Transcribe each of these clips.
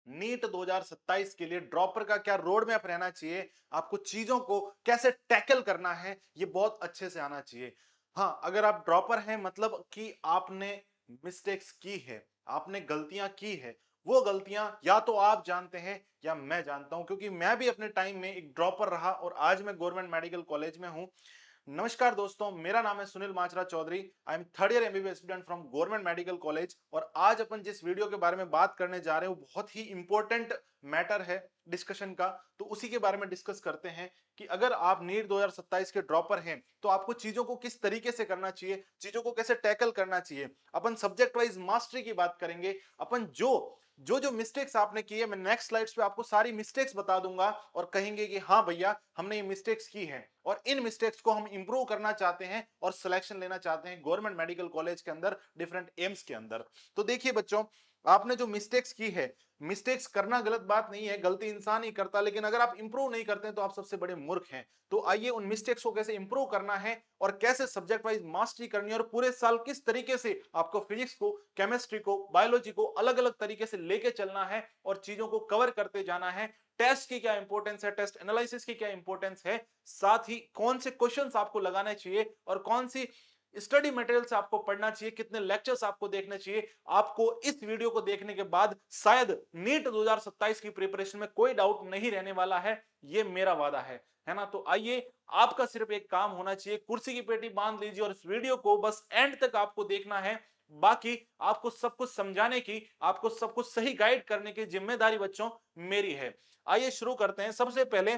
NEET 2027 के लिए dropper का क्या रोड मैप रहना चाहिए, आपको चीजों को कैसे टैकल करना है, ये बहुत अच्छे से आना चाहिए। हाँ, अगर आप ड्रॉपर हैं मतलब कि आपने मिस्टेक्स की है, आपने गलतियां की है, वो गलतियां या तो आप जानते हैं या मैं जानता हूं, क्योंकि मैं भी अपने टाइम में एक ड्रॉपर रहा और आज मैं गवर्नमेंट मेडिकल कॉलेज में हूं। नमस्कार दोस्तों, मेरा नाम है Sunil Machra Chaudhary. I am third year MBBS student from government medical college और आज अपन जिस वीडियो के बारे में बात करने जा रहे हैं वो बहुत ही इंपॉर्टेंट मैटर है डिस्कशन का। तो उसी के बारे में डिस्कस करते हैं कि अगर आप नीट 2027 के ड्रॉपर हैं तो आपको चीजों को किस तरीके से करना चाहिए, चीजों को कैसे टैकल करना चाहिए। अपन सब्जेक्ट वाइज मास्टरी की बात करेंगे। अपन जो मिस्टेक्स आपने की है, मैं नेक्स्ट स्लाइड्स पे आपको सारी मिस्टेक्स बता दूंगा और कहेंगे कि हाँ भैया हमने ये मिस्टेक्स की हैं और इन मिस्टेक्स को हम इंप्रूव करना चाहते हैं और सिलेक्शन लेना चाहते हैं गवर्नमेंट मेडिकल कॉलेज के अंदर, डिफरेंट एम्स के अंदर। तो देखिए बच्चों, आपने जो मिस्टेक्स की है, मिस्टेक्स करना गलत बात नहीं है, गलती इंसान ही करता, लेकिन अगर आप इंप्रूव नहीं करते तो आप सबसे बड़े मूर्ख हैं। तो आइए उन मिस्टेक्स को कैसे इंप्रूव करना है और कैसे सब्जेक्ट वाइज मास्टरी करनी है और पूरे साल किस तरीके से आपको फिजिक्स को, केमिस्ट्री को, बायोलॉजी को अलग अलग तरीके से लेके चलना है और चीजों को कवर करते जाना है। टेस्ट की क्या इंपॉर्टेंस है, टेस्ट एनालिसिस की क्या इंपॉर्टेंस है, साथ ही कौन से क्वेश्चंस आपको लगाने चाहिए और कौन सी स्टडी मटेरियल्स आपको पढ़ना चाहिए, कितने लेक्चर्स आपको देखने चाहिए। आपको इस वीडियो को देखने के बाद शायद नीट 2027 की प्रिपरेशन में कोई डाउट नहीं रहने वाला है, ये मेरा वादा है ना। तो आइए, आपका सिर्फ एक काम होना चाहिए, कुर्सी की पेटी बांध लीजिए और इस वीडियो को बस एंड तक आपको देखना है। बाकी आपको सब कुछ समझाने की, आपको सब कुछ सही गाइड करने की जिम्मेदारी बच्चों मेरी है। आइए शुरू करते हैं। सबसे पहले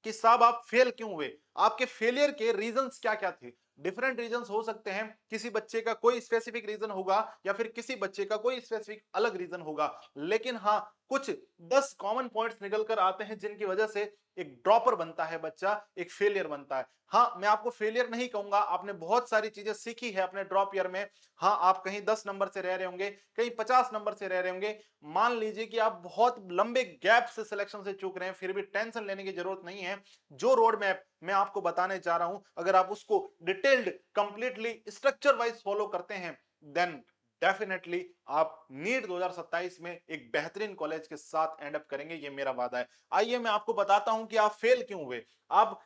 कि साहब आप फेल क्यों हुए, आपके फेलियर के रीजंस क्या क्या थे। डिफरेंट रीजंस हो सकते हैं, किसी बच्चे का कोई स्पेसिफिक रीजन होगा या फिर किसी बच्चे का कोई स्पेसिफिक अलग रीजन होगा, लेकिन हाँ, कुछ 10 कॉमन पॉइंट्स निकल कर आते हैं जिनकी वजह से एक ड्रॉपर बनता है बच्चा, एक फेलियर बनता है। हाँ, मैं आपको फेलियर नहीं कहूंगा, आपने बहुत सारी चीजें सीखी है अपने ड्रॉप ईयर में। हाँ, आप कहीं 10 नंबर से रह रहे होंगे, कहीं 50 नंबर से रह रहे होंगे। मान लीजिए कि आप बहुत लंबे गैप से सिलेक्शन से चूक रहे हैं, फिर भी टेंशन लेने की जरूरत नहीं है। जो रोड मैप मैं आपको बताने जा रहा हूं, अगर आप उसको detailed, completely structure wise follow करते हैं, देन डेफिनेटली आप नीट 2027 में एक बेहतरीन कॉलेज के साथ एंड अप करेंगे, ये मेरा वादा है। आइए मैं आपको बताता हूं कि आप फेल क्यों हुए। आप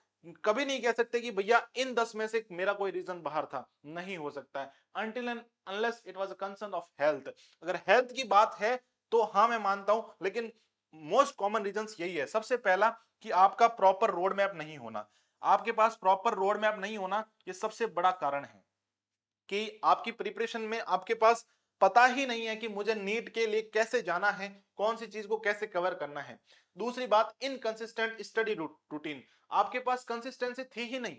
कभी नहीं कह सकते कि भैया इन 10 में से मेरा कोई रीजन बाहर था, नहीं हो सकता है until and unless it was a concern of health. अगर हेल्थ की बात है तो हाँ मैं मानता हूं, लेकिन मोस्ट कॉमन रीजंस यही है। सबसे पहला कि आपका प्रॉपर रोड मैप नहीं होना। आपके पास प्रॉपर रोड मैप नहीं होना, ये सबसे बड़ा कारण है कि आपकी प्रिपरेशन में आपके पास पता ही नहीं है कि मुझे नीट के लिए कैसे जाना है, कौन सी चीज को कैसे कवर करना है। दूसरी बात, इनकंसिस्टेंट स्टडी रूटीन। आपके पास कंसिस्टेंसी थी ही नहीं,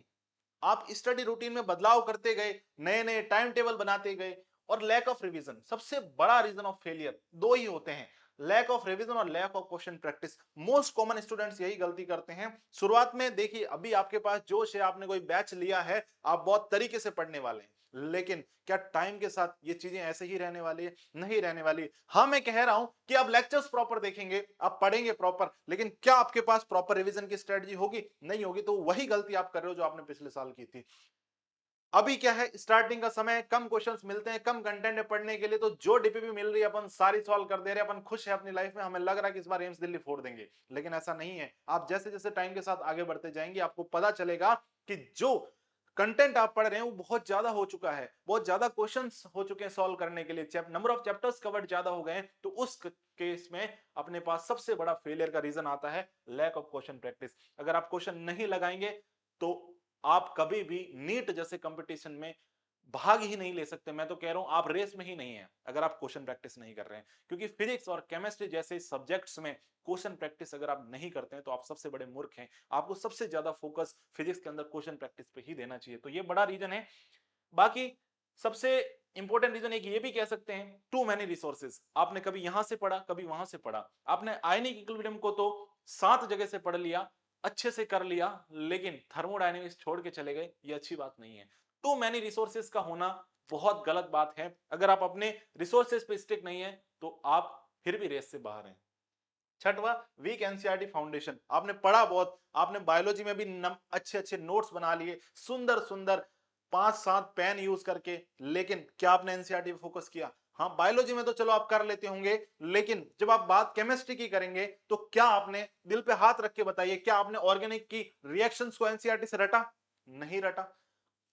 आप स्टडी रूटीन में बदलाव करते गए, नए नए टाइम टेबल बनाते गए। और लैक ऑफ रिवीजन, सबसे बड़ा रीजन ऑफ फेलियर दो ही होते हैं, लैक ऑफ रिवीजन और lack of question practice. Most common students यही गलती करते हैं। शुरुआत में देखिए, अभी आपके पास जोश है, आपने कोई बैच लिया है, आप बहुत तरीके से पढ़ने वाले हैं, लेकिन क्या टाइम के साथ ये चीजें ऐसे ही रहने वाली है? नहीं रहने वाली। हाँ, मैं कह रहा हूं कि आप लेक्चर्स प्रॉपर देखेंगे, आप पढ़ेंगे प्रॉपर, लेकिन क्या आपके पास प्रॉपर रिवीजन की स्ट्रेटजी होगी? नहीं होगी। तो वही गलती आप कर रहे हो जो आपने पिछले साल की थी। अभी क्या है, स्टार्टिंग का समय, कम क्वेश्चंस मिलते हैं, कम कंटेंट है पढ़ने के लिए, तो जो डीपीपी मिल रही है अपन सारी सॉल्व कर दे रहे हैं, अपन खुश है अपनी लाइफ में, हमें लग रहा है कि इस बार एम्स दिल्ली फोड़ देंगे, लेकिन ऐसा नहीं है। आप जैसे जैसे टाइम के साथ आगे बढ़ते जाएंगे आपको पता चलेगा कि जो कंटेंट आप पढ़ रहे हैं वो बहुत ज्यादा हो चुका है, बहुत ज्यादा क्वेश्चंस हो चुके हैं सॉल्व करने के लिए, नंबर ऑफ चैप्टर्स कवर्ड ज्यादा हो गए हैं। तो उस केस में अपने पास सबसे बड़ा फेलियर का रीजन आता है लैक ऑफ क्वेश्चन प्रैक्टिस। अगर आप क्वेश्चन नहीं लगाएंगे तो आप कभी भी नीट जैसे कंपटीशन में भाग ही नहीं ले सकते। मैं तो कह रहा हूं आप रेस में ही नहीं है अगर आप क्वेश्चन प्रैक्टिस नहीं कर रहे हैं, क्योंकि फिजिक्स और केमिस्ट्री जैसे सब्जेक्ट्स में क्वेश्चन प्रैक्टिस अगर आप नहीं करते हैं तो आप सबसे बड़े मूर्ख हैं। आपको सबसे ज्यादा फोकस फिजिक्स के अंदर क्वेश्चन प्रैक्टिस पे ही देना चाहिए, तो ये बड़ा रीजन है। बाकी सबसे इंपॉर्टेंट रीजन एक ये भी कह सकते हैं, टू मैनी रिसोर्सेज। आपने कभी यहां से पढ़ा, कभी वहां से पढ़ा, आपने आयनिक इक्विलिब्रियम को तो 7 जगह से पढ़ लिया, अच्छे से कर लिया, लेकिन थर्मोडायनेमिक्स छोड़ के चले गए, ये अच्छी बात नहीं है। टू मैनी रिसोर्सेज का होना बहुत गलत बात है। अगर आप अपने रिसोर्सेज पे स्टिक नहीं है तो आप फिर भी रेस से बाहर हैं। छठवा, वीक एनसीईआरटी फाउंडेशन। आपने पढ़ा बहुत, आपने बायोलॉजी में भी अच्छे अच्छे नोट्स बना लिए, सुंदर सुंदर 5-7 पेन यूज करके, लेकिन क्या आपने एनसीईआरटी पे फोकस किया? हाँ, बायोलॉजी में तो चलो आप कर लेते होंगे, लेकिन जब आप बात केमिस्ट्री की करेंगे तो क्या आपने दिल पे हाथ रख के बताइए, क्या आपने ऑर्गेनिक की रिएक्शंस को एनसीईआरटी से रटा? नहीं रटा।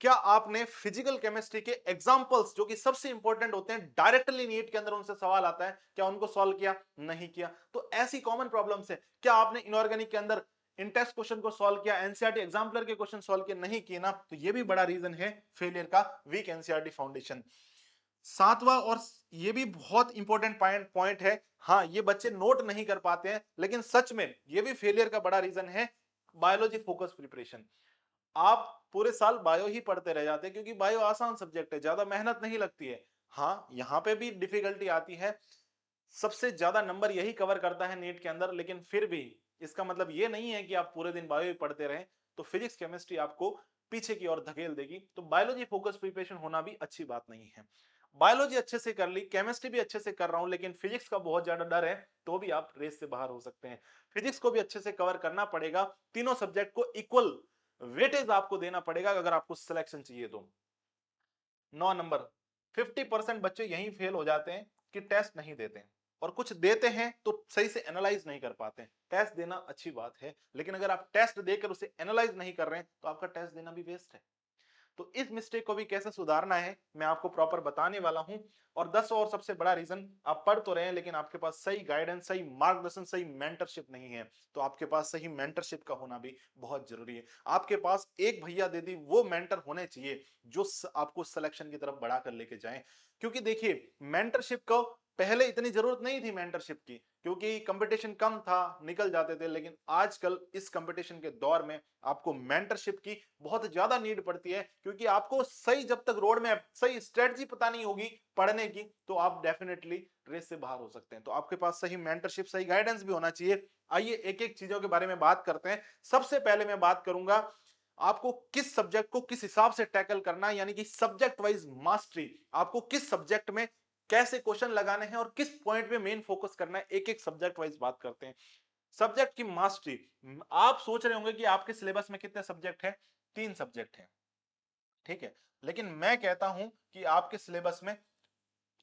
क्या आपने फिजिकल केमिस्ट्री के एग्जांपल्स जो कि सबसे इंपॉर्टेंट होते हैं, डायरेक्टली नीट के अंदर उनसे सवाल आता है, क्या उनको सॉल्व किया? नहीं किया। तो ऐसी कॉमन प्रॉब्लम्स है, क्या आपने इनऑर्गेनिक के अंदर इन टेस्ट क्वेश्चन को सॉल्व किया, एनसीईआरटी एग्जाम्पलर के क्वेश्चन सॉल्व किए? नहीं किए ना, तो ये भी बड़ा रीजन है फेलियर का, वीक एनसीईआरटी फाउंडेशन। सातवां और ये भी बहुत इंपॉर्टेंट पॉइंट है, हाँ ये बच्चे नोट नहीं कर पाते हैं, लेकिन सच में ये भी फेलियर का बड़ा रीजन है, बायोलॉजी फोकस प्रिपरेशन। आप पूरे साल बायो ही पढ़ते रह जाते हैं क्योंकि बायो आसान सब्जेक्ट है, ज्यादा मेहनत नहीं लगती है। हाँ, यहाँ पे भी डिफिकल्टी आती है, सबसे ज्यादा नंबर यही कवर करता है नीट के अंदर, लेकिन फिर भी इसका मतलब ये नहीं है कि आप पूरे दिन बायो ही पढ़ते रहें, तो फिजिक्स केमिस्ट्री आपको पीछे की ओर धकेल देगी, तो बायोलॉजी फोकस प्रिपरेशन होना भी अच्छी बात नहीं है। बायोलॉजी अच्छे से कर ली, केमिस्ट्री भी अच्छे से कर रहा हूं, लेकिन फिजिक्स का बहुत ज्यादा डर है, तो भी आप रेस से बाहर हो सकते हैं। फिजिक्स को भी अच्छे से कवर करना पड़ेगा, तीनों सब्जेक्ट को इक्वल वेटेज आपको देना पड़ेगा अगर आपको सिलेक्शन चाहिए तो। 9 नंबर, 50% बच्चे यहीं फेल हो जाते हैं कि टेस्ट नहीं देते हैं, और कुछ देते हैं तो सही से एनालाइज नहीं कर पाते हैं। टेस्ट देना अच्छी बात है, लेकिन अगर आप टेस्ट देकर उसे एनालाइज नहीं कर रहे हैं तो आपका टेस्ट देना भी वेस्ट है। तो इस मिस्टेक को भी कैसे सुधारना है मैं आपको प्रॉपर बताने वाला हूं। और 10 और सबसे बड़ा रीजन, आप पढ़ तो रहे हैं लेकिन आपके पास सही गाइडेंस, सही मार्गदर्शन, सही मेंटरशिप नहीं है, तो आपके पास सही मेंटरशिप का होना भी बहुत जरूरी है। आपके पास एक भैया दीदी वो मेंटर होने चाहिए जो आपको सिलेक्शन की तरफ बढ़ा कर लेके जाएं। क्योंकि देखिए, मेंटरशिप को पहले इतनी जरूरत नहीं थी मेंटरशिप की, क्योंकि कंपटीशन कम था, निकल जाते थे, लेकिन आजकल इस कंपटीशन के दौर में आपको मेंटरशिप की बहुत ज्यादा नीड पड़ती है, क्योंकि आपको सही जब तक रोड मैप, सही स्ट्रेटजी पता नहीं होगी पढ़ने की, तो आप डेफिनेटली रेस से बाहर हो सकते हैं। तो आपके पास सही मेंटरशिप, सही गाइडेंस भी होना चाहिए। आइए एक एक चीजों के बारे में बात करते हैं। सबसे पहले मैं बात करूंगा आपको किस सब्जेक्ट को किस हिसाब से टैकल करना है, यानी कि सब्जेक्ट वाइज मास्टरी। आपको किस सब्जेक्ट में कैसे क्वेश्चन लगाने हैं और किस पॉइंट पे मेन फोकस करना है, एक एक सब्जेक्ट वाइज बात करते हैं। सब्जेक्ट की मास्टरी, आप सोच रहे होंगे कि आपके सिलेबस में कितने सब्जेक्ट हैं? 3 सब्जेक्ट हैं, ठीक है, लेकिन मैं कहता हूं कि आपके सिलेबस में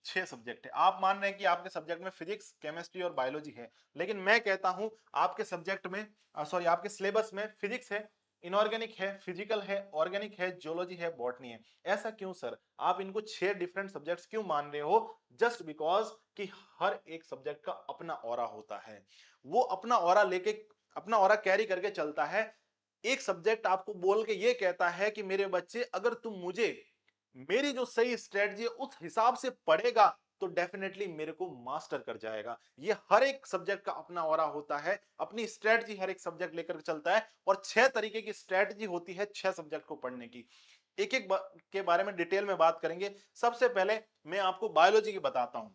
6 सब्जेक्ट है। आप मान रहे हैं कि आपके सब्जेक्ट में फिजिक्स, केमिस्ट्री और बायोलॉजी है, लेकिन मैं कहता हूं आपके सब्जेक्ट में, सॉरी, आपके सिलेबस में फिजिक्स है, इनऑर्गेनिक है, फिजिकल है, ऑर्गेनिक है, जियोलॉजी है, बॉटनी है। ऐसा क्यों सर? आप इनको 6 डिफरेंट सब्जेक्ट्स क्यों मान रहे हो? जस्ट बिकॉज कि हर एक सब्जेक्ट का अपना ऑरा होता है, वो अपना ऑरा लेके, अपना ऑरा कैरी करके चलता है। एक सब्जेक्ट आपको बोल के ये कहता है कि मेरे बच्चे, अगर तुम मुझे मेरी जो सही स्ट्रेटजी है उस हिसाब से पढ़ेगा तो डेफिनेटली मेरे को मास्टर कर जाएगा। ये हर एक सब्जेक्ट का अपना ऑरा होता है, अपनी स्ट्रेटजी हर एक सब्जेक्ट लेकर चलता है, और 6 तरीके की स्ट्रेटजी होती है 6 सब्जेक्ट को पढ़ने की। एक एक के बारे में डिटेल में बात करेंगे। सबसे पहले मैं आपको बायोलॉजी की बताता हूं।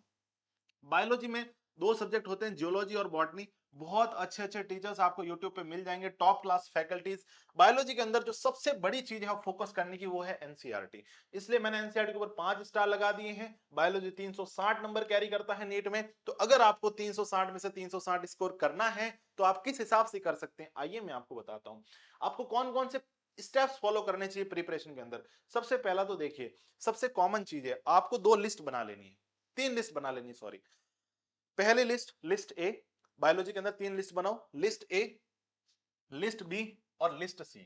बायोलॉजी में 2 सब्जेक्ट होते हैं, जियोलॉजी और बॉटनी। बहुत अच्छे अच्छे टीचर्स आपको यूट्यूब पे मिल जाएंगे, टॉप क्लास फैकल्टीज। बायोलॉजी के अंदर जो सबसे बड़ी चीज है फोकस करने की, वो है एनसीईआरटी। इसलिए मैंने एनसीईआरटी के ऊपर 5 स्टार लगा दिए हैं। बायोलॉजी 360 नंबर कैरी करता है नीट में, तो अगर आपको 360 में से 360 स्कोर करना है तो आप किस हिसाब से कर सकते हैं, आइए मैं आपको बताता हूं। आपको कौन कौन से स्टेप्स फॉलो करने चाहिए प्रिपरेशन के अंदर। सबसे पहला तो देखिए, सबसे कॉमन चीज है, आपको 2 लिस्ट बना लेनी है, 3 लिस्ट बना लेनी, सॉरी। पहली लिस्ट, लिस्ट ए। बायोलॉजी के अंदर 3 लिस्ट बनाओ, लिस्ट ए, लिस्ट बी और लिस्ट सी।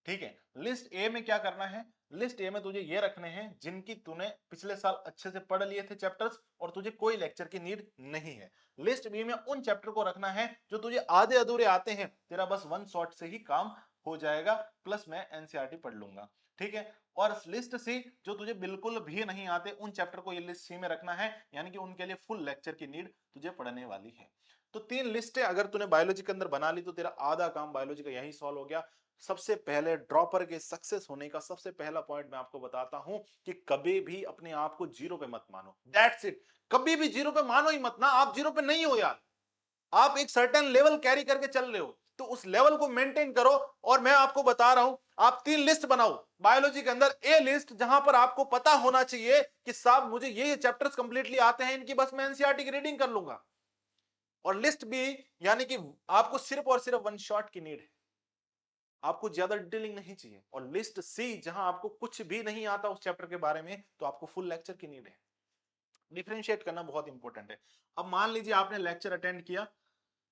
ठीक है, लिस्ट ए में क्या करना है? लिस्ट ए में तुझे ये रखने हैं जिनकी तूने पिछले साल अच्छे से पढ़ लिए थे चैप्टर्स और तुझे कोई लेक्चर की नीड नहीं है। लिस्ट बी में उन चैप्टर को रखना है जो तुझे आधे अधूरे आते हैं, तेरा बस वन शॉट से ही काम हो जाएगा, प्लस मैं एनसीईआरटी पढ़ लूंगा। ठीक है, और लिस्ट सी जो तुझे बिल्कुल भी नहीं आते, उन चैप्टर को ये लिस्ट सी में रखना है, यानी कि उनके लिए फुल लेक्चर की नीड तुझे पढ़ने वाली है। तो 3 लिस्टें अगर तूने बायोलॉजी के अंदर बना ली तो तेरा आधा काम बायोलॉजी का यही सॉल्व हो गया। सबसे पहले ड्रॉपर के सक्सेस होने का सबसे पहला पॉइंट मैं आपको बताता हूं कि कभी भी अपने आप को जीरो पे मत मानो, दैट्स इट। कभी भी जीरो पे मानो ही मत ना, आप जीरो पे नहीं हो यार, आप एक सर्टेन लेवल कैरी करके चल रहे हो, तो उस लेवल को मेंटेन करो। और मैं आपको बता रहा हूं, आप 3 लिस्ट बनाओ बायोलॉजी के अंदर। ए लिस्ट जहां पर आपको पता होना चाहिए कि साहब मुझे ये चैप्टर्स कंप्लीटली आते हैं, इनकी बस मैं एनसीईआरटी की रीडिंग कर लूंगा। और लिस्ट बी, यानी कि आपको सिर्फ और सिर्फ वन शॉट की नीड है, आपको ज्यादा डिटेलिंग नहीं चाहिए। और लिस्ट सी, जहां आपको कुछ भी नहीं आता उस चैप्टर के बारे में, तो आपको फुल लेक्चर की नीड है। डिफरेंशिएट करना बहुत इंपॉर्टेंट है। अब मान लीजिए आपने लेक्चर अटेंड किया,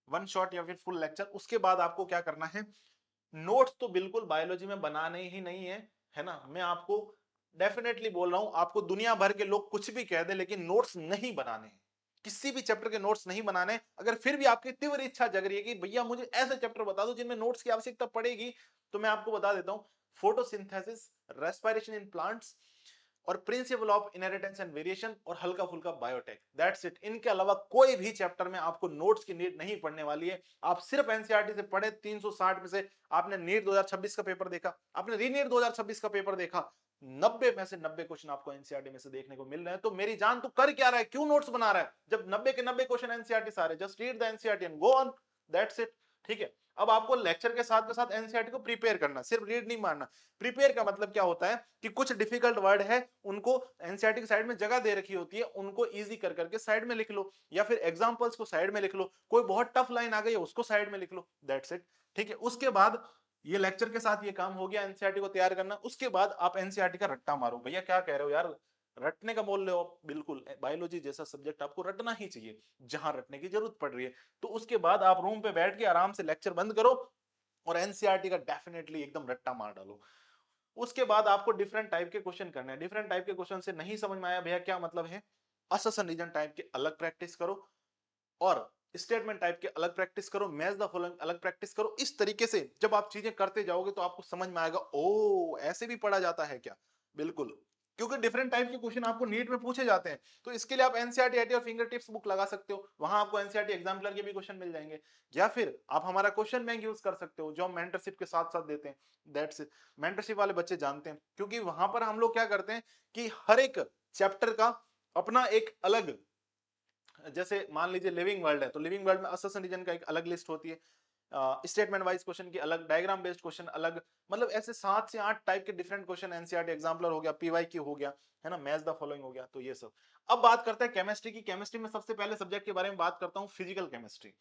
वन शॉट या फिर फुल लेक्चर, उसके बाद आपको क्या करना है, नोट्स तो बिल्कुल बायोलॉजी में बनाने ही नहीं है ना। मैं आपको डेफिनेटली बोल रहा हूं, आपको दुनिया भर के लोग कुछ भी कह दे लेकिन नोट्स नहीं बनाने हैं, किसी भी चैप्टर के नोट्स नहीं बनाने। अगर फिर भी आपकी तीव्र इच्छा जग रही है कि भैया मुझे ऐसे चैप्टर बता दो जिनमें नोट्स की आवश्यकता पड़ेगी, तो मैं आपको बता देता हूं, फोटोसिंथेसिस, रेस्पिरेशन इन प्लांट्स और principle of inheritance and variation और हल्का फुल्का बायोटेक, दैट्स इट। इनके अलावा कोई भी चैप्टर में आपको नोट्स की नीड नहीं पड़ने वाली है। आप सिर्फ एनसीईआरटी से पढ़े, 360 में से आपने नीट 2026 का पेपर देखा, आपने रीनीट 2026 का पेपर देखा, 90 में से 90 क्वेश्चन आपको एनसीईआरटी में से देखने को मिल रहे हैं। तो मेरी जान तू कर क्या रहा है, क्यों नोट्स बना रहा है, जब 90 के 90 क्वेश्चन एनसीईआरटी से आ रहे हैं। Just read the NCERT and go on, that's it. ठीक है, अब आपको लेक्चर के साथ एनसीईआरटी को प्रिपेयर करना, सिर्फ रीड नहीं मारना। प्रिपेयर का मतलब क्या होता है कि कुछ डिफिकल्ट वर्ड है, उनको एनसीईआरटी की साइड में जगह दे रखी होती है, उनको इजी कर करके साइड में लिख लो, या फिर एग्जांपल्स को साइड में लिख लो, कोई बहुत टफ लाइन आ गई है उसको साइड में लिख लो, दैट्स इट। ठीक है, उसके बाद ये लेक्चर के साथ ये काम हो गया एनसीईआरटी को तैयार करना। उसके बाद आप एनसीईआरटी का रट्टा मारो। भैया क्या कह रहे हो यार, रटने का बोल रहे हो? बिल्कुल, बायोलॉजी जैसा सब्जेक्ट आपको रटना ही चाहिए जहां रटने की जरूरत पड़ रही है। तो उसके बाद आप रूम पे बैठ के आराम से लेक्चर बंद करो और एनसीईआरटी का डेफिनेटली एकदम रट्टा मार डालो। उसके बाद आपको डिफरेंट टाइप के क्वेश्चन करने हैं। डिफरेंट टाइप के क्वेश्चन से नहीं समझ में आया भैया क्या मतलब है, अससन रीजन टाइप के अलग प्रैक्टिस करो और स्टेटमेंट टाइप के अलग प्रैक्टिस करो, मैच द फॉलोइंग अलग प्रैक्टिस करो। इस तरीके से जब आप चीजें करते जाओगे तो आपको समझ में आएगा, ओ ऐसे भी पढ़ा जाता है क्या। बिल्कुल, क्योंकि डिफरेंट टाइप के क्वेश्चन आपको नीट में पूछे जाते हैं। तो इसके लिए आप एनसीईआरटी आईटी और फिंगर टिप्स बुक लगा सकते हो, वहां आपको एनसीईआरटी एग्जाम्पलर के भी क्वेश्चन मिल जाएंगे। या फिर आप हमारा क्वेश्चन बैंक यूज कर सकते हो जो हम मेंटरशिप के साथ साथ देते हैं, दैट्स इट। मेंटरशिप वाले बच्चे जानते हैं, क्योंकि वहां पर हम लोग क्या करते हैं कि हर एक चैप्टर का अपना एक अलग, जैसे मान लीजिए लिविंग वर्ल्ड है तो लिविंग वर्ल्ड में असर्शन रीजन का एक अलग लिस्ट होती है, स्टेटमेंट वाइज क्वेश्चन की अलग, डायग्राम बेस्ड क्वेश्चन अलग, मतलब ऐसे 7 से 8 टाइप के डिफरेंट क्वेश्चन एनसीईआरटी एग्जाम्पलर हो गया, पीवाईक्यू हो गया, है ना, मैच द फॉलोइंग हो गया। तो ये सब। अब बात करते हैं केमिस्ट्री की। केमिस्ट्री में सबसे पहले सब्जेक्ट के बारे में बात करता हूँ, फिजिकल केमिस्ट्री।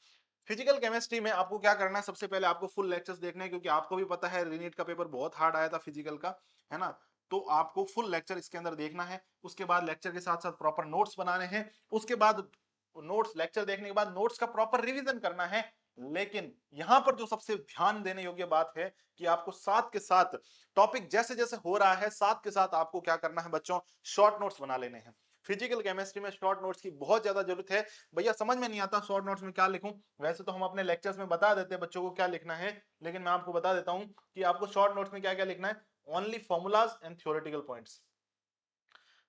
फिजिकल केमिस्ट्री में आपको क्या करना है, सबसे पहले आपको फुल लेक्चर्स देखने हैं, क्योंकि आपको भी पता है रीनीट का पेपर बहुत हार्ड आया था फिजिकल का, है ना। तो आपको फुल लेक्चर इसके अंदर देखना है। उसके बाद लेक्चर के साथ साथ प्रॉपर नोट्स बनाने हैं। उसके बाद नोट्स, लेक्चर देखने के बाद नोट्स का प्रॉपर रिवीजन करना है। लेकिन यहां पर जो सबसे ध्यान देने योग्य बात है कि आपको साथ के साथ टॉपिक जैसे जैसे हो रहा है, साथ के साथ आपको क्या करना है बच्चों, शॉर्ट नोट्स बना लेने हैं। फिजिकल केमिस्ट्री में शॉर्ट नोट्स की बहुत ज्यादा जरूरत है। भैया समझ में नहीं आता शॉर्ट नोट्स में क्या लिखूं, वैसे तो हम अपने लेक्चर्स में बता देते हैं बच्चों को क्या लिखना है, लेकिन मैं आपको बता देता हूं कि आपको शॉर्ट नोट्स में क्या क्या लिखना है। Only formulas and theoretical points,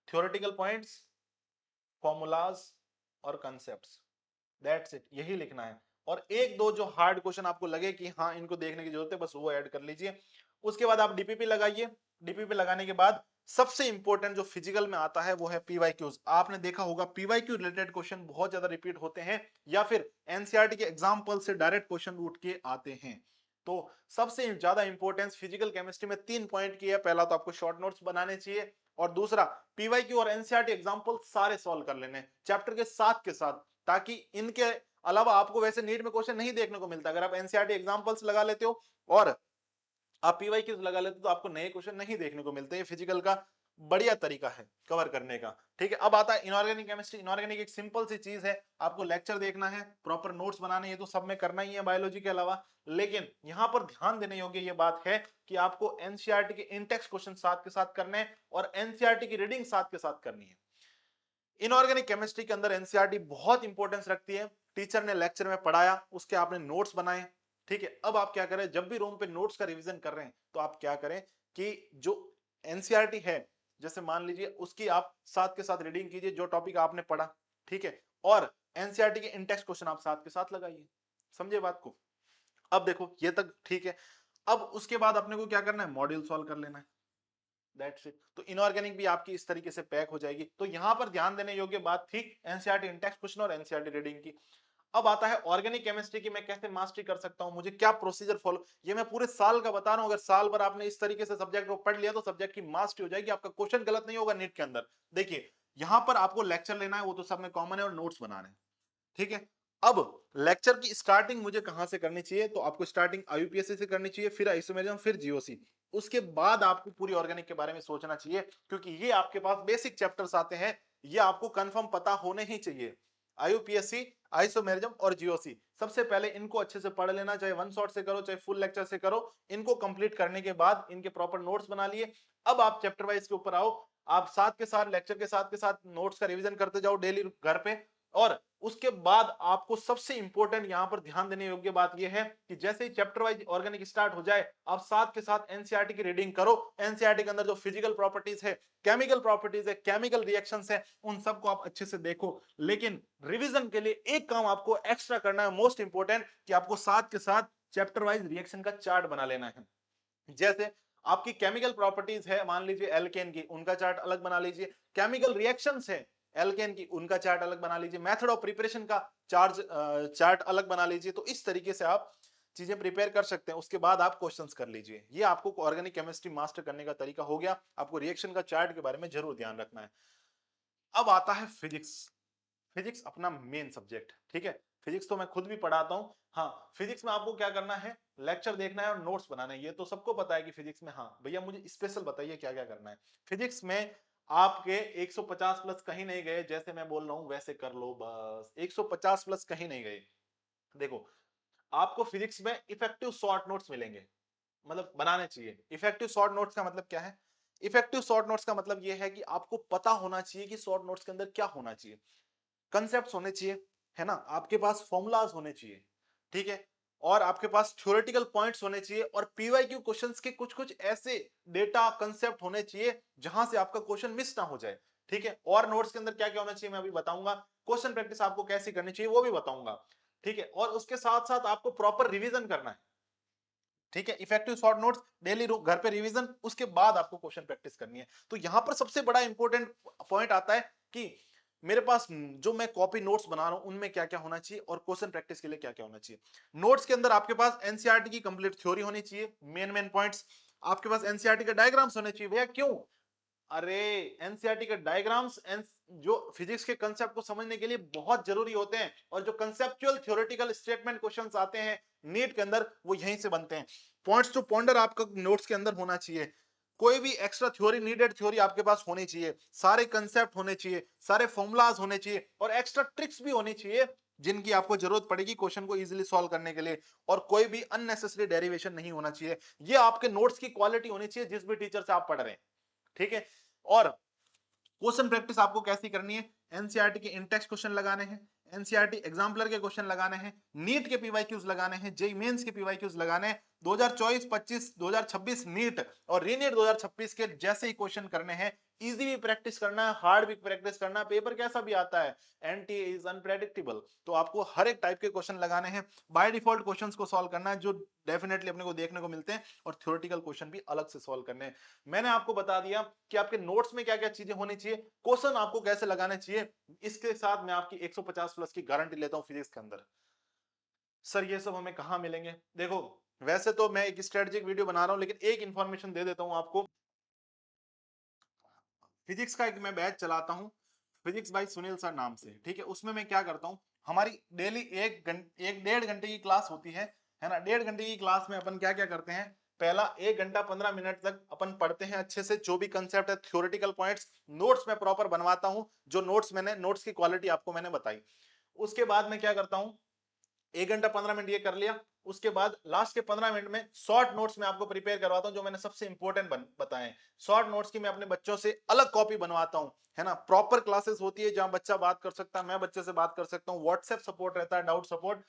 theoretical points, formulas और कंसेप्ट्स, दैट्स इट, यही लिखना है। और एक दो जो हार्ड क्वेश्चन आपको लगे कि हाँ इनको देखने की जरूरत है, बस वो ऐड कर लीजिए। उसके बाद आप डीपीपी लगाइए। डीपीपी लगाने के बाद सबसे इंपॉर्टेंट जो फिजिकल में आता है वो है पीवाईक्यूज। आपने देखा होगा पीवाईक्यू रिलेटेड क्वेश्चन बहुत ज्यादा रिपीट होते हैं, या फिर एनसीईआरटी के एग्जाम्पल से डायरेक्ट क्वेश्चन उठ के आते हैं। तो सबसे ज्यादा इंपॉर्टेंस फिजिकल केमिस्ट्री में 3 पॉइंट की है। पहला तो आपको शॉर्ट नोट्स बनाने चाहिए, और दूसरा पीवाईक्यू और एनसीईआरटी एग्जाम्पल सारे सॉल्व कर लेने चैप्टर के साथ, ताकि इनके अलावा आपको वैसे नीट में क्वेश्चन नहीं देखने को मिलता। अगर आप एनसीईआरटी एग्जांपल्स लगा लेते हो और आप पीवाईक्यूज लगा लेते हो तो आपको नए क्वेश्चन नहीं देखने को मिलते। ये फिजिकल का बढ़िया तरीका है कवर करने का। ठीक है, अब आता है इनऑर्गेनिक केमिस्ट्री। इनऑर्गेनिक एक सिंपल सी चीज है, आपको लेक्चर देखना है, प्रॉपर नोट्स बनाने, ये तो सब में करना ही है बायोलॉजी के अलावा। लेकिन यहां पर ध्यान देने योग्य ये बात है कि आपको एनसीईआरटी के इंटेक्स क्वेश्चन साथ के साथ करने हैं और एनसीईआरटी की रीडिंग साथ के साथ करनी है। इनऑर्गेनिक केमिस्ट्री के अंदर एनसीईआरटी बहुत इंपॉर्टेंस रखती है। टीचर ने लेक्चर में पढ़ाया, उसके आपने नोट्स बनाए। ठीक है, अब आप क्या करें, जब भी रूम पे नोट्स का रिवीजन कर रहे हैं तो आप क्या करें कि जो एनसीईआरटी है, जैसे मान लीजिए उसकी आप साथ के साथ रीडिंग कीजिए जो टॉपिक आपने पढ़ा। ठीक है, और एनसीईआरटी के इंटेक्स्ट क्वेश्चन आप साथ के साथ लगाइए। समझे बात को? अब देखो ये तक ठीक है। अब उसके बाद अपने को क्या करना है, मॉड्यूल सॉल्व कर लेना है, दैट्स इट। तो इनऑर्गेनिक भी आपकी इस तरीके से पैक हो जाएगी। तो यहां पर ध्यान देने योग्य बात थी एनसीईआरटी इंटेक्स्ट क्वेश्चन और एनसीईआरटी रीडिंग की। अब आता है ऑर्गेनिक केमिस्ट्री की, मैं कैसे मास्टरी कर सकता हूं, मुझे क्या प्रोसीजर फॉलो, ये मैं पूरे साल का बता रहा हूं। अगर साल भर आपने इस तरीके से सब्जेक्ट को पढ़ लिया तो सब्जेक्ट की मास्टरी हो जाएगी, आपका क्वेश्चन गलत नहीं होगा नीट के अंदर। देखिए यहां पर आपको लेक्चर लेना है, वो तो सब में कॉमन है, और नोट्स बनाने हैं। ठीक है, अब लेक्चर की स्टार्टिंग मुझे कहां से करनी चाहिए, तो आपको स्टार्टिंग आईयूपीएससी से करनी चाहिए, फिर आइसोमेरिज्म, फिर जीओसी। उसके बाद आपको पूरी ऑर्गेनिक के बारे में सोचना चाहिए, क्योंकि ये आपके पास बेसिक चैप्टर्स आते हैं ये आपको कंफर्म पता होने ही चाहिए। आईयूपीएससी, आइसोमेरिज्म और जीओसी, सबसे पहले इनको अच्छे से पढ़ लेना, चाहे वन शॉट से करो चाहे फुल लेक्चर से करो। इनको कंप्लीट करने के बाद इनके प्रॉपर नोट्स बना लिए। अब आप चैप्टर वाइज के ऊपर आओ, आप साथ के साथ लेक्चर के साथ नोट्स का रिवीजन करते जाओ डेली घर पे। और उसके बाद आपको सबसे इंपॉर्टेंट यहां पर ध्यान देने योग्य बात यह है कि जैसे ही चैप्टर वाइज ऑर्गेनिक स्टार्ट हो जाए, आप साथ के साथ एनसीईआरटी की रीडिंग करो। एनसीईआरटी के अंदर जो फिजिकल प्रॉपर्टीज है, केमिकल प्रॉपर्टीज है, केमिकल रिएक्शंस है, उन सबको आप अच्छे से देखो। लेकिन रिवीजन के लिए एक काम आपको एक्स्ट्रा करना है, मोस्ट इंपॉर्टेंट, कि आपको साथ के साथ चैप्टर वाइज रिएक्शन का चार्ट बना लेना है। जैसे आपकी केमिकल प्रॉपर्टीज है, मान लीजिए एल्केन की, उनका चार्ट अलग बना लीजिए। केमिकल रिएक्शंस है एल्केन की, उनका चार्ट अलग बना लीजिए। मेथड ऑफ प्रिपरेशन का चार्ट अलग बना लीजिए। तो इस तरीके से आप चीजें प्रिपेयर कर सकते हैं। उसके बाद आप क्वेश्चंस कर लीजिए। ये आपको ऑर्गेनिक केमिस्ट्री मास्टर करने का तरीका हो गया। आपको रिएक्शन का चार्ट के बारे में जरूर ध्यान रखना है। अब आता है फिजिक्स। फिजिक्स अपना मेन सब्जेक्ट, ठीक है। फिजिक्स तो मैं खुद भी पढ़ाता हूँ। हाँ, फिजिक्स में आपको क्या करना है, लेक्चर देखना है और नोट्स बनाना है। ये तो सबको पता है कि फिजिक्स में, हाँ भैया मुझे स्पेशल बताइए क्या क्या करना है। फिजिक्स में आपके 150 प्लस कहीं नहीं गए, जैसे मैं बोल रहा हूं वैसे कर लो बस। 150 प्लस कहीं नहीं गए। देखो, आपको फिजिक्स में इफेक्टिव शॉर्ट नोट्स मिलेंगे, मतलब बनाने चाहिए। इफेक्टिव शॉर्ट नोट्स का मतलब क्या है? इफेक्टिव शॉर्ट नोट्स का मतलब यह है कि आपको पता होना चाहिए कि शॉर्ट नोट्स के अंदर क्या होना चाहिए। कंसेप्ट होने चाहिए, है ना, आपके पास फॉर्मूलाज होने चाहिए, ठीक है, और आपके पास थ्योरेटिकल पॉइंट्स होने चाहिए, और पीवाईक्यू क्वेश्चंस के कुछ कुछ ऐसे डेटा कंसेप्ट होने चाहिए जहां से आपका क्वेश्चन मिस ना हो जाए, ठीक है। और नोट्स के अंदर क्या क्या होना चाहिए मैं अभी बताऊंगा। क्वेश्चन प्रैक्टिस आपको कैसे करनी चाहिए वो भी बताऊंगा, ठीक है। और उसके साथ साथ आपको प्रॉपर रिवीजन करना है, ठीक है। इफेक्टिव शॉर्ट नोट्स, डेली घर पे रिवीजन, उसके बाद आपको क्वेश्चन प्रैक्टिस करनी है। तो यहां पर सबसे बड़ा इंपॉर्टेंट पॉइंट आता है कि मेरे पास जो मैं कॉपी नोट्स बना रहा हूं उनमें क्या क्या होना चाहिए और क्वेश्चन प्रैक्टिस के लिए क्या क्या होना चाहिए। नोट्स के अंदर आपके पास एनसीईआरटी की कंप्लीट थ्योरी होनी चाहिए, मेन मेन पॉइंट्स। आपके पास एनसीईआरटी के डायग्राम्स होने चाहिए। भैया क्यों? अरे, एनसीईआरटी के डायग्राम्स जो फिजिक्स के कंसेप्ट को समझने के लिए बहुत जरूरी होते हैं, और जो कंसेप्चुअल थ्योरेटिकल स्टेटमेंट क्वेश्चंस आते हैं नीट के अंदर वो यहीं से बनते हैं। पॉइंट्स टू पॉन्डर आपका नोट्स के अंदर होना चाहिए। कोई भी एक्स्ट्रा थ्योरी, नीडेड थ्योरी आपके पास होनी चाहिए, सारे कंसेप्ट होने चाहिए, सारे फॉर्मूलाज होने चाहिए, और एक्स्ट्रा ट्रिक्स भी होनी चाहिए जिनकी आपको जरूरत पड़ेगी क्वेश्चन को इजीली सॉल्व करने के लिए। और कोई भी अननेसेसरी डेरिवेशन नहीं होना चाहिए। ये आपके नोट्स की क्वालिटी होनी चाहिए जिस भी टीचर से आप पढ़ रहे हैं, ठीक है। और क्वेश्चन प्रैक्टिस आपको कैसी करनी है? एनसीईआरटी के इंटेक्स क्वेश्चन लगाने हैं, एनसीईआरटी एग्जाम्पलर के क्वेश्चन लगाने हैं, नीट के पीवाईक्यूज लगाने हैं, जेईई मेंस के पीवाईक्यूज लगाने हैं। 2024 25 2026 नीट और रीनीट 2026 के जैसे ही क्वेश्चन करने हैं। इजी भी प्रैक्टिस करना है, हार्ड भी प्रैक्टिस करना है, पेपर कैसा भी आता है, एनटीए इज अनप्रेडिक्टेबल, तो आपको हर एक टाइप के क्वेश्चन लगाने हैं। बाय डिफॉल्ट क्वेश्चंस को सॉल्व करना है जो डेफिनेटली अपने को देखने को मिलते हैं, और थ्योरेटिकल क्वेश्चन भी अलग से सॉल्व करने हैं। मैंने आपको बता दिया कि आपके नोट्स में क्या क्या चीजें होनी चाहिए, क्वेश्चन आपको कैसे लगाने चाहिए। इसके साथ मैं आपकी 150 प्लस की गारंटी लेता हूं फिजिक्स के अंदर। सर ये सब हमें कहां मिलेंगे? देखो, वैसे तो मैं एक स्ट्रेटेजिक वीडियो बना रहा हूं, लेकिन एक इंफॉर्मेशन दे देता हूं आपको। फिजिक्स का एक मैं बैच चलाता हूं, फिजिक्स बाय सुनील सर नाम से, ठीक है। उसमें मैं क्या करता हूं, हमारी डेली 1 डेढ़ घंटे की क्लास होती है ना। 1.5 घंटे की क्लास में अपन क्या क्या करते हैं, पहला 1 घंटा 15 मिनट तक अपन पढ़ते हैं अच्छे से, जो भी कंसेप्ट है थ्योरेटिकल पॉइंट्स नोट्स में प्रॉपर बनवाता हूं। जो नोट्स की क्वालिटी आपको मैंने बताई। उसके बाद मैं क्या करता हूं, 1 घंटा 15 मिनट ये कर लिया। उसके बाद लास्ट के 15 मिनट में शॉर्ट नोट्स में आपको प्रिपेयर करवाता हूं, जो मैंने सबसे इंपॉर्टेंट बताए। शॉर्ट नोट्स की मैं अपने बच्चों से अलग कॉपी बनवाता हूं, है ना। प्रॉपर क्लासेस होती है जहां बच्चा बात कर सकता है, मैं बच्चे से बात कर सकता हूं, व्हाट्सएप सपोर्ट रहता है, डाउट सपोर्ट।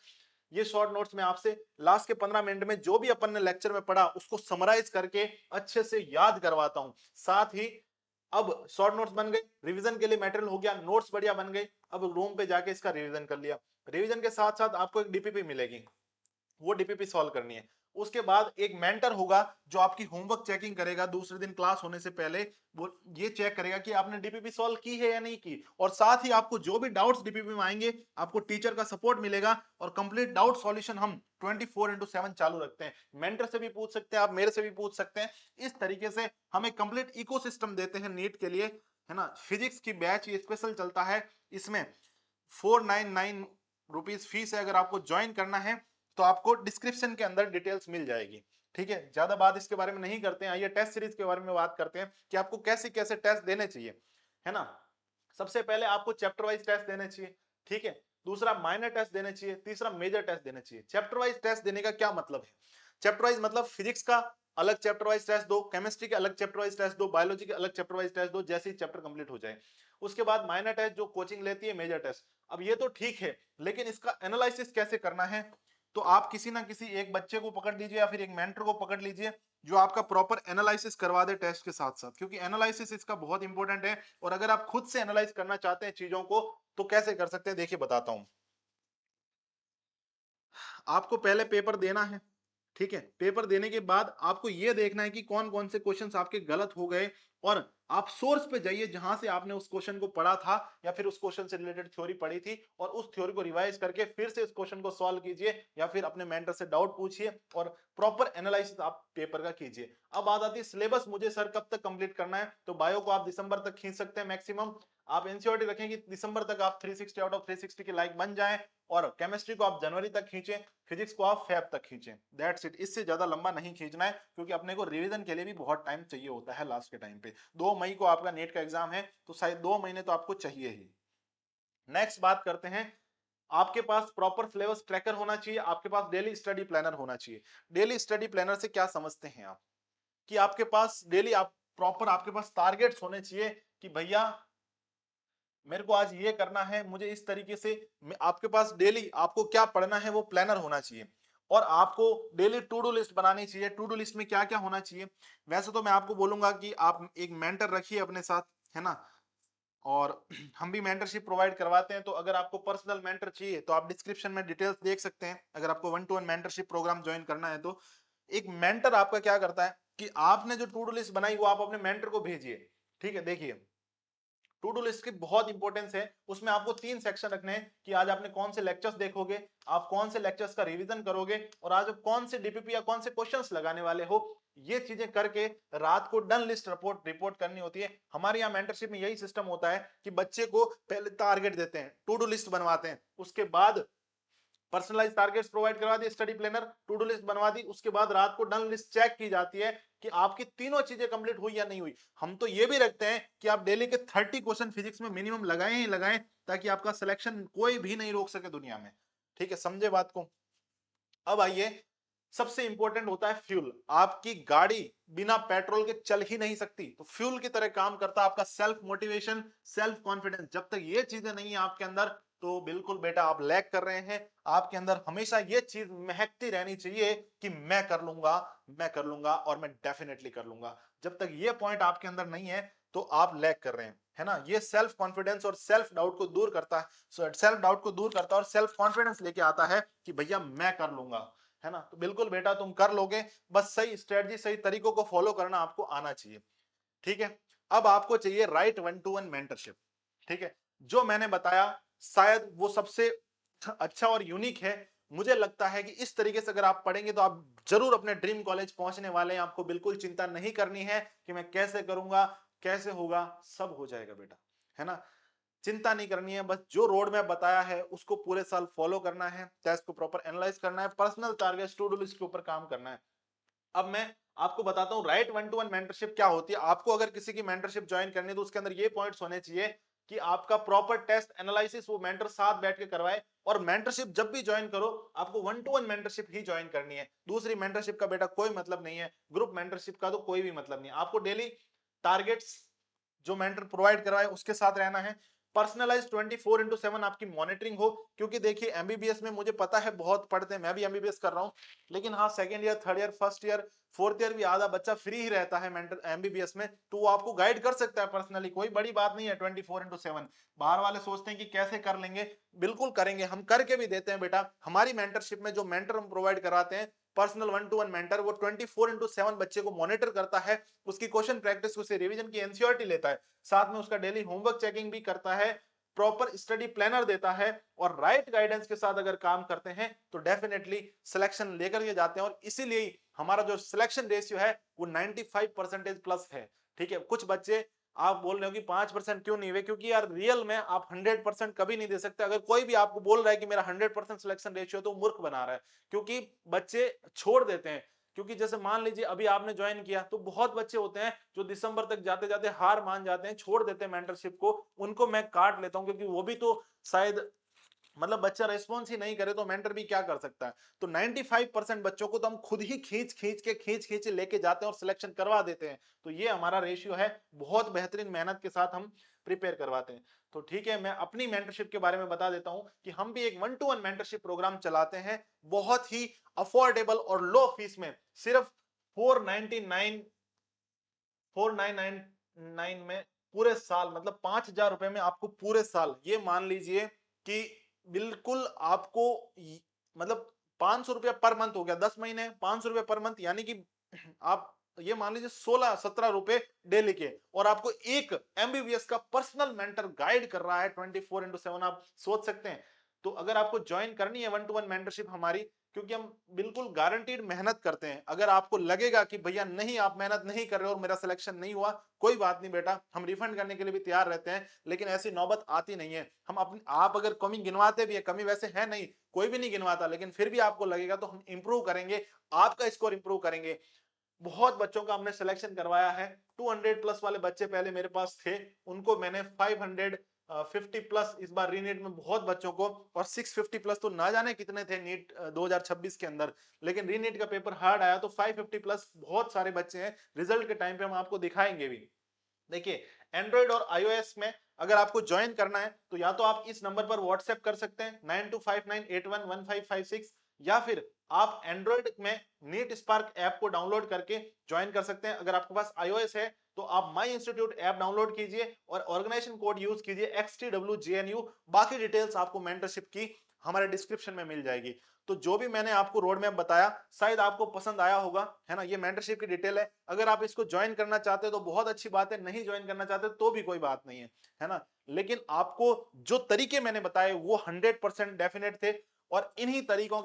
ये शॉर्ट नोट्स में आपसे लास्ट के 15 मिनट में जो भी अपन ने लेक्चर में पढ़ा उसको समराइज करके अच्छे से याद करवाता हूं। साथ ही अब शॉर्ट नोट्स बन गए, रिवीजन के लिए मटेरियल हो गया, नोट्स बढ़िया बन गए। अब रूम पे जाके इसका रिवीजन कर लिया। रिवीजन के साथ साथ आपको एक डीपीपी मिलेगी, वो डीपीपी सॉल्व करनी है। उसके बाद एक मेंटर होगा जो आपकी होमवर्क चेकिंग करेगा दूसरे दिन क्लास होने से पहले। वो ये चेक करेगा कि आपने डीपीपी सॉल्व की है या नहीं की, और साथ ही आपको जो भी डाउट्स डीपीपी में आएंगे आपको टीचर का सपोर्ट मिलेगा, और कंप्लीट डाउट सॉल्यूशन हम 24/7 चालू रखते हैं। मेंटर से भी पूछ सकते हैं आप, मेरे से भी पूछ सकते हैं। इस तरीके से हम एक कंप्लीट इकोसिस्टम देते हैं नीट के लिए, है ना। फिजिक्स की बैच ये स्पेशल चलता है। इसमें 499 रुपीज फीस है। अगर आपको ज्वाइन करना है तो आपको डिस्क्रिप्शन के अंदर डिटेल्स मिल जाएगी, ठीक है। ज्यादा बात इसके बारे में नहीं करते हैं, आइए टेस्ट सीरीज के बारे में बात करते हैं कि आपको कैसे कैसे टेस्ट देने चाहिए, है ना। सबसे पहले आपको चैप्टर वाइज टेस्ट देने चाहिए, ठीक है। दूसरा माइनर टेस्ट देने चाहिए, तीसरा मेजर टेस्ट देने चाहिए। चैप्टर वाइज टेस्ट देने का क्या मतलब है? चैप्टर वाइज मतलब फिजिक्स का अलग चैप्टर वाइज टेस्ट दो, केमिस्ट्री के अलग चैप्टर वाइज टेस्ट दो, बायोलॉजी के अलग चैप्टर वाइज टेस्ट दो, जैसे ही चैप्टर कंप्लीट हो जाए। उसके बाद माइनर टेस्ट जो कोचिंग लेती है, मेजर टेस्ट। अब ये तो ठीक है, लेकिन इसका एनालिसिस कैसे करना है? तो आप किसी ना किसी एक बच्चे को पकड़ लीजिए या फिर एक मेंटर को पकड़ लीजिए जो आपका प्रॉपर एनालिसिस करवा दे टेस्ट के साथ साथ, क्योंकि एनालिसिस इसका बहुत इंपॉर्टेंट है। और अगर आप खुद से एनालाइज करना चाहते हैं चीजों को तो कैसे कर सकते हैं, देखिए बताता हूं। आपको पहले पेपर देना है, ठीक है। पेपर देने के बाद आपको यह देखना है कि कौन कौन से क्वेश्चंस आपके गलत हो गए, और आप सोर्स पे जाइए जहां से आपने उस क्वेश्चन को पढ़ा था या फिर उस क्वेश्चन से रिलेटेड थ्योरी पढ़ी थी, और उस थ्योरी को रिवाइज करके फिर से इस क्वेश्चन को सॉल्व कीजिए या फिर अपने मेंटर से डाउट पूछिए और प्रॉपर एनालिसिस आप पेपर का कीजिए। अब बात आती है सिलेबस मुझे सर कब तक कंप्लीट करना है, तो बायो को आप दिसंबर तक खींच सकते हैं मैक्सिमम। आप एनसीईआरटी रखें कि दिसंबर तक आप 360 आउट ऑफ 360 के लायक बन जाएं, और केमिस्ट्री को आप जनवरी तक खींचें, फिजिक्स को आप फेब तक खींचें। दैट्स इट, इससे ज्यादा लंबा नहीं खींचना है, क्योंकि अपने को रिवीजन के लिए भी बहुत टाइम चाहिए होता है लास्ट के टाइम पे। 2 मई को आपका नेट का एग्जाम है, तो शायद 2 महीने तो आपको चाहिए ही। नेक्स्ट बात करते हैं, आपके पास प्रॉपर सिलेबस ट्रैकर होना चाहिए, आपके पास डेली स्टडी प्लानर होना चाहिए। डेली स्टडी प्लानर से क्या समझते हैं आप, कि आपके पास डेली आप प्रॉपर आपके पास टारगेट्स होने चाहिए कि भैया मेरे को आज ये करना है, मुझे इस तरीके से आपके पास डेली आपको क्या पढ़ना है वो प्लानर होना चाहिए। और आपको डेली टू डू लिस्ट बनानी चाहिए। टू डू लिस्ट में क्या क्या होना चाहिए, वैसे तो मैं आपको बोलूंगा कि आप एक मेंटर रखिए अपने साथ, है ना। और हम भी मेंटरशिप प्रोवाइड करवाते हैं, तो अगर आपको पर्सनल मेंटर चाहिए तो आप डिस्क्रिप्शन में डिटेल्स देख सकते हैं। अगर आपको 1-to-1 मेंटरशिप प्रोग्राम ज्वाइन करना है तो एक मेंटर आपका क्या करता है कि आपने जो टू डू लिस्ट बनाई वो आप अपने मेंटर को भेजिए, ठीक है। देखिए टू डू लिस्ट की बहुत इंपॉर्टेंस है, उसमें आपको 3 सेक्शन रखने हैं कि आज आपने कौन से लेक्चर्स देखोगे, आप कौन से लेक्चर्स का रिवीजन करोगे, और आज आप कौन से डीपीपी या कौन से क्वेश्चंस लगाने वाले हो। ये चीजें करके रात को डन लिस्ट रिपोर्ट करनी होती है। हमारे यहाँ मेंटरशिप में यही सिस्टम होता है कि बच्चे को पहले टारगेट देते हैं, टू डू लिस्ट बनवाते हैं, उसके बाद पर्सनलाइज टारगेट्स प्रोवाइड करवा दिए, study planner, to do list बनवा दी, उसके बाद रात को डन लिस्ट चेक की जाती है कि आपकी तीनों चीजें कंप्लीट हुई या नहीं हुई। हम तो ये भी रखते हैं कि आप डेली के 30 क्वेश्चन फिजिक्स में मिनिमम लगाएं ही लगाएं, ताकि आपका सिलेक्शन कोई भी नहीं रोक सके दुनिया में, ठीक है, समझे बात को। अब आइए, सबसे इंपॉर्टेंट होता है फ्यूल। आपकी गाड़ी बिना पेट्रोल के चल ही नहीं सकती, तो फ्यूल की तरह काम करता है आपका सेल्फ मोटिवेशन, सेल्फ कॉन्फिडेंस। जब तक ये चीजें नहीं है आपके अंदर, तो बिल्कुल बेटा आप लैग कर रहे हैं। आपके अंदर हमेशा ये चीज महकती रहनी चाहिए कि मैं कर लूंगा, मैं कर लूंगा और मैं डेफिनेटली कर लूंगा। जब तक ये पॉइंट आपके अंदर नहीं है तो आप लैग कर रहे हैं, है ना। ये सेल्फ कॉन्फिडेंस और सेल्फ डाउट को दूर करता है, सेल्फ डाउट को दूर करता है और सेल्फ कॉन्फिडेंस लेके आता है कि भैया मैं कर लूंगा, है ना। तो बिल्कुल बेटा तुम कर लोगे, बस सही स्ट्रेटजी सही तरीकों को फॉलो करना आपको आना चाहिए, ठीक है। अब आपको चाहिए राइट 1-to-1 मेंटरशिप, ठीक है। जो मैंने बताया शायद वो सबसे अच्छा और यूनिक है। मुझे लगता है कि इस तरीके से अगर आप पढ़ेंगे तो आप जरूर अपने ड्रीम कॉलेज पहुंचने वाले हैं। आपको बिल्कुल चिंता नहीं करनी है कि मैं कैसे करूंगा, कैसे होगा, सब हो जाएगा बेटा, है ना। चिंता नहीं करनी है, बस जो रोड मैप बताया है उसको पूरे साल फॉलो करना है, टेस्ट को प्रॉपर एनालाइज करना है, personal target to do list के ऊपर काम करना है। अब मैं आपको बताता हूं राइट 1-to-1 मेंटरशिप क्या होती है। आपको अगर किसी की मेंटरशिप ज्वाइन करनी है तो उसके अंदर ये पॉइंट्स होने चाहिए कि आपका प्रॉपर टेस्ट एनालिसिस वो मेंटर साथ बैठ के करवाए। और मेंटरशिप जब भी ज्वाइन करो आपको 1-to-1 मेंटरशिप ही ज्वाइन करनी है। दूसरी मेंटरशिप का बेटा कोई मतलब नहीं है, ग्रुप मेंटरशिप का तो कोई भी मतलब नहीं है। आपको डेली टारगेट्स जो मेंटर प्रोवाइड करवाए उसके साथ रहना है। पर्सनलाइज 24/7 आपकी मॉनिटरिंग हो, क्योंकि देखिए एमबीबीएस में मुझे पता है बहुत पढ़ते हैं, मैं भी एमबीबीएस कर रहा हूं, लेकिन हाँ second year, third year, first year, fourth year भी आधा बच्चा फ्री ही रहता है मेंटर एमबीबीएस में, तो वो आपको गाइड कर सकता है पर्सनली, कोई बड़ी बात नहीं है। 24/7 बाहर वाले सोचते हैं कि कैसे कर लेंगे, बिल्कुल करेंगे, हम करके भी देते हैं बेटा। हमारी मेंटरशिप में जो मेंटर हम प्रोवाइड कराते हैं पर्सनल 1-to-1 मेंटर, वो 24/7 बच्चे को मॉनिटर करता है, उसकी क्वेश्चन प्रैक्टिस, उससे रिवीजन की एनसीईआरटी लेता है, साथ में उसका डेली होमवर्क चेकिंग भी करता है, प्रॉपर स्टडी प्लानर देता है। और राइट गाइडेंस के साथ अगर काम करते हैं तो डेफिनेटली सिलेक्शन लेकर के जाते हैं। और इसीलिए हमारा जो सिलेक्शन रेशियो है वो 95% प्लस है, ठीक है। कुछ बच्चे आप बोल रहे हो कि 5% क्यों नहीं हुए, क्योंकि यार रियल में आप 100% कभी नहीं दे सकते। अगर कोई भी आपको बोल रहा है कि मेरा 100% सिलेक्शन रेशियो, तो मूर्ख बना रहा है, क्योंकि बच्चे छोड़ देते हैं क्योंकि जैसे मान लीजिए अभी आपने ज्वाइन किया तो बहुत बच्चे होते हैं जो दिसंबर तक जाते जाते हार मान जाते हैं, छोड़ देते हैं मेंटरशिप को। उनको मैं काट लेता हूं क्योंकि वो भी तो शायद मतलब बच्चा रेस्पॉन्स ही नहीं करे तो मेंटर भी क्या कर सकता है। तो 95% बच्चों को तो हम खुद ही खींच के लेके जाते हैं और सिलेक्शन करवा देते हैं। तो ये हमारा रेशियो है, बहुत बेहतरीन मेहनत के साथ हम प्रिपेयर करवाते हैं। तो ठीक है, मैं अपनी मेंटरशिप के बारे में बता देता हूं कि हम भी एक 1-to-1 मेंटरशिप प्रोग्राम चलाते हैं, बहुत ही अफोर्डेबल और लो फीस में, सिर्फ 499 4999 में पूरे साल, मतलब 5,000 रुपए में आपको पूरे साल, ये मान लीजिए कि बिल्कुल आपको मतलब 500 रुपया पर मंथ हो गया, 10 महीने 500 रुपया पर मंथ, यानी कि आप ये मान लीजिए 16-17 रुपए डेली के, और आपको एक एमबीबीएस का पर्सनल मेंटर गाइड कर रहा है 24/7। आप सोच सकते हैं। तो अगर आपको ज्वाइन करनी है 1-to-1 मेंटरशिप हमारी, क्योंकि हम बिल्कुल गारंटीड मेहनत करते हैं। अगर आपको लगेगा कि भैया नहीं, आप मेहनत नहीं कर रहे हो और मेरा सिलेक्शन नहीं हुआ, कोई बात नहीं बेटा, हम रिफंड करने के लिए भी तैयार रहते हैं, लेकिन ऐसी नौबत आती नहीं है। हम अपनी, आप अगर कमी गिनवाते भी है, कमी वैसे है नहीं, कोई भी नहीं गिनवाता, लेकिन फिर भी आपको लगेगा तो हम इंप्रूव करेंगे, आपका स्कोर इंप्रूव करेंगे। बहुत बच्चों का हमने सिलेक्शन करवाया है। 200 प्लस वाले बच्चे पहले मेरे पास थे, उनको मैंने 550 प्लस इस बार रीनीट में बहुत बच्चों को, और 650 प्लस तो ना जाने कितने थे नीट 2026 के अंदर, लेकिन रीनीट का पेपर हार्ड आया तो 550 प्लस बहुत सारे बच्चे हैं। रिजल्ट के टाइम पे हम आपको दिखाएंगे भी। देखिए, एंड्रॉइड और आईओएस में अगर आपको ज्वाइन करना है तो या तो आप इस नंबर पर व्हाट्सएप कर सकते हैं 9259811556, या फिर आप एंड्रॉइड में नीट स्पार्क ऐप को डाउनलोड करके ज्वाइन कर सकते हैं। अगर आपके पास आईओएस है तो आप माई इंस्टीट्यूट ऐप डाउनलोड कीजिए और ऑर्गेनाइजेशन कोड यूज कीजिए XTWGNU। बाकी डिटेल्स आपको मेंटरशिप की हमारे डिस्क्रिप्शन में मिल जाएगी। तो जो भी मैंने आपको रोड मैप बताया शायद आपको पसंद आया होगा, है ना। ये मेंटरशिप की डिटेल है। अगर आप इसको ज्वाइन करना चाहते हो तो बहुत अच्छी बात है, नहीं ज्वाइन करना चाहते तो भी कोई बात नहीं है ना। लेकिन आपको जो तरीके मैंने बताए वो 100% डेफिनेट थे, और इन्हीं तरीकों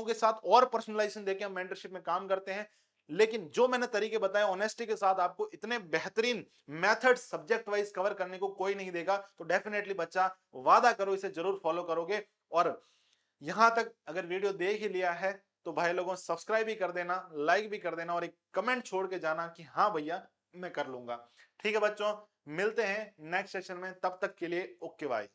के साथ और पर्सनलाइजेशन देके हम मेंटरशिप में काम करते हैं। लेकिन जो मैंने तरीके बताए ऑनेस्टी के साथ, आपको इतने बेहतरीन मेथड सब्जेक्ट वाइज कवर करने को कोई नहीं देगा। तो डेफिनेटली बच्चा, वादा करो इसे जरूर फॉलो करोगे। और यहां तक अगर वीडियो देख ही लिया है तो भाई लोगों सब्सक्राइब भी कर देना, लाइक भी कर देना, और एक कमेंट छोड़ के जाना कि हाँ भैया मैं कर लूंगा। ठीक है बच्चों, मिलते हैं नेक्स्ट सेशन में, तब तक के लिए ओके बाय।